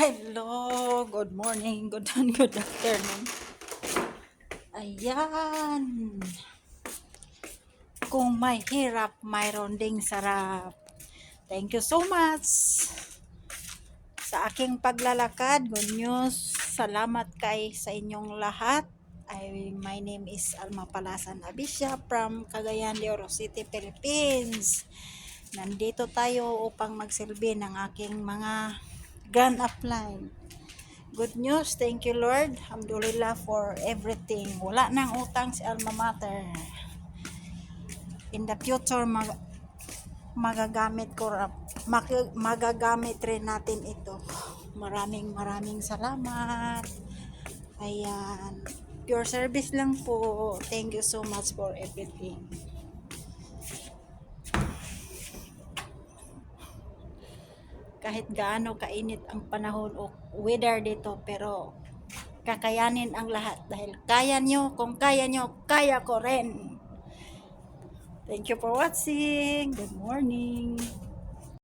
Hello, good morning, good afternoon. Ayan. Kung may hirap, mayroon ding sarap. Thank you so much sa aking paglalakad. Good news. Salamat kay sa inyong lahat. My name is Alma Palasan Abisya from Cagayan de Oro City, Philippines. Nandito tayo upang magsilbi ng aking mga gun upline. Good news, thank you Lord. Alhamdulillah for everything. Wala nang utang si Alma Mater. In the future, magagamit ko magagamit rin natin ito. Maraming salamat. Ayan. Pure service lang po. Thank you so much for everything. Kahit gaano kainit ang panahon o weather dito, pero kakayanin ang lahat dahil kaya nyo, kung kaya nyo, kaya ko rin. Thank you for watching. Good morning.